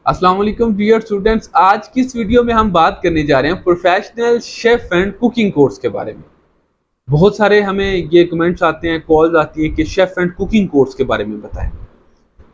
السلام علیکم dear students, آج کی اس ویڈیو میں ہم بات کرنے جا رہے ہیں professional chef and cooking course کے بارے میں۔ بہت سارے ہمیں یہ کمنٹس آتے ہیں، کالز آتی ہیں کہ شیف اینڈ کوکنگ کورس کے بارے میں بتائیں۔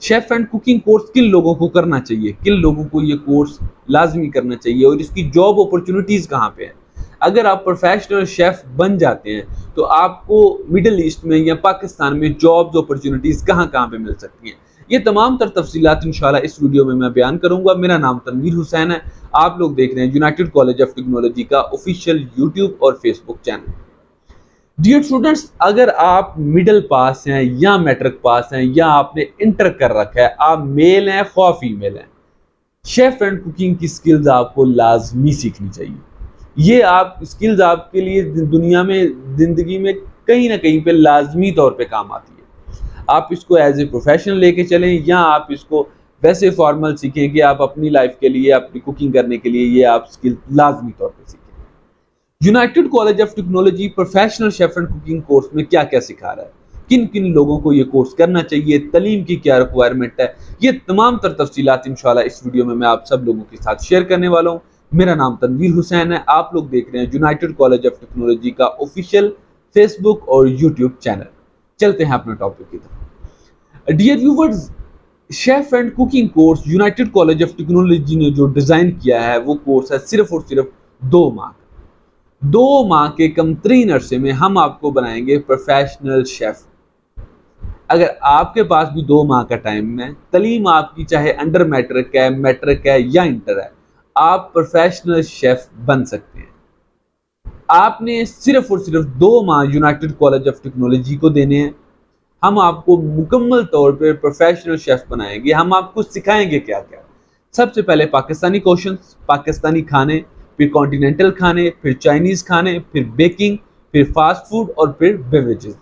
شیف اینڈ کوکنگ کورس کن لوگوں کو کرنا چاہیے، کن لوگوں کو یہ کورس لازمی کرنا چاہیے اور اس کی جاب اپرچونٹیز کہاں پہ ہیں۔ اگر آپ پروفیشنل شیف بن جاتے ہیں تو آپ کو مڈل ایسٹ میں یا پاکستان میں جابز اپرچونٹیز کہاں پہ مل سکتی ہیں، یہ تمام تر تفصیلات انشاءاللہ اس ویڈیو میں بیان کروں گا۔ میرا نام تنویر حسین ہے، آپ لوگ دیکھ رہے ہیں یونائٹڈ کالج آف ٹیکنالوجی کا آفیشیل یوٹیوب اور فیس بک چینل۔ ڈیئر اسٹوڈنٹس، اگر آپ مڈل پاس ہیں یا میٹرک پاس ہیں یا آپ نے انٹر کر رکھا ہے، آپ میل ہیں خواہ فیمیل ہیں، شیف اینڈ کوکنگ کی سکلز آپ کو لازمی سیکھنی چاہیے۔ یہ آپ سکلز آپ کے لیے دنیا میں، زندگی میں کہیں نہ کہیں پہ لازمی طور پہ کام آتی ہے۔ آپ اس کو ایز اے پروفیشن لے کے چلیں یا آپ اس کو ویسے فارمل سیکھیں کہ آپ اپنی لائف کے لیے، اپنی کوکنگ کرنے کے لیے یہ آپ سکل لازمی طور پہ سیکھیں۔ United college of technology professional chef and cooking course میں کیا کیا سکھا رہا ہے، کن کن لوگوں کو یہ کورس کرنا چاہیے، تعلیم کی کیا ریکوائرمنٹ ہے، یہ تمام تر تفصیلات انشاءاللہ اس ویڈیو میں آپ سب لوگوں کے ساتھ شیئر کرنے والا ہوں۔ میرا نام تنویر حسین ہے، آپ لوگ دیکھ رہے ہیں یونائٹڈ کالج آف ٹیکنالوجی کا آفیشیل فیس بک اور یوٹیوب چینل۔ چلتے ہیں اپنے ٹاپک کی طرف۔ Dear viewers, chef and cooking course United college of technology نے جو ڈیزائن کیا ہے وہ کورس ہے صرف اور صرف 2 ماہ کا۔ 2 ماہ کے کم ترین عرصے میں ہم آپ کو بنائیں گے پروفیشنل شیف۔ اگر آپ کے پاس بھی 2 ماہ کا ٹائم ہے، تعلیم آپ کی چاہے انڈر میٹرک ہے، میٹرک ہے یا انٹر ہے، آپ پروفیشنل شیف بن سکتے ہیں۔ آپ نے صرف اور صرف 2 ماہ یونائٹڈ کالج آف ٹیکنالوجی کو دینے ہیں۔ ہم آپ کو مکمل طور پہ پروفیشنل شیف بنائیں گے۔ ہم آپ کو سکھائیں گے کیا کیا۔ سب سے پہلے پاکستانی کوشنز، پاکستانی کھانے، پھر کانٹیننٹل کھانے، پھر چائنیز کھانے، پھر بیکنگ، پھر فاسٹ فوڈ اور پھر بیوریجز۔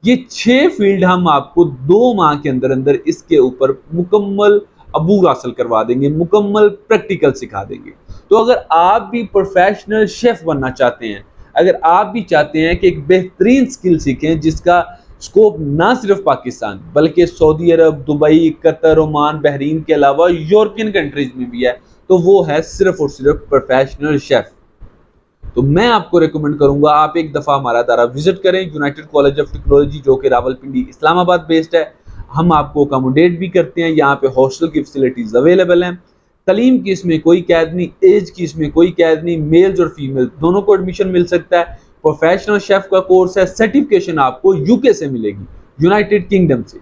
یہ 6 فیلڈ ہم آپ کو 2 ماہ کے اندر اس کے اوپر مکمل عبور حاصل کروا دیں گے، مکمل پریکٹیکل سکھا دیں گے۔ تو اگر آپ بھی پروفیشنل شیف بننا چاہتے ہیں، اگر آپ بھی چاہتے ہیں کہ ایک بہترین سکل سیکھیں جس کا اسکوپ نہ صرف پاکستان بلکہ سعودی عرب، دبئی، قطر، عمان، بحرین کے علاوہ یورپین کنٹریز میں بھی ہے، تو وہ ہے صرف اور صرف پروفیشنل شیف۔ تو میں آپ کو ریکمنڈ کروں گا آپ ایک دفعہ ہمارا ادارہ وزٹ کریں، یونائٹڈ کالج آف ٹیکنالوجی جو کہ راولپنڈی اسلام آباد بیسڈ ہے۔ ہم آپ کو اکاموڈیٹ بھی کرتے ہیں، یہاں پہ ہاسٹل کی فیسلٹیز اویلیبل ہیں۔ تعلیم کی اس میں کوئی قید نہیں، ایج کی اس میں کوئی قید نہیں، میلز اور فیمیل دونوں کو ایڈمیشن مل سکتا ہے۔ پروفیشنل شیف کا کورس ہے، سرٹیفکیشن آپ کو UK سے ملے گی، یونائٹڈ کنگڈم سے۔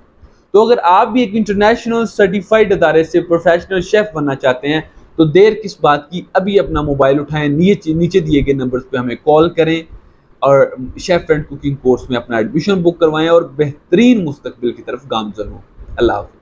تو اگر آپ بھی ایک انٹرنیشنل سرٹیفائڈ ادارے سے پروفیشنل شیف بننا چاہتے ہیں تو دیر کس بات کی، ابھی اپنا موبائل اٹھائیں، نیچے دیے گئے نمبرز پہ ہمیں کال کریں اور شیف اینڈ کوکنگ کورس میں اپنا ایڈمیشن بک کروائیں اور بہترین مستقبل کی طرف گامزن ہوں۔ اللہ حافظ۔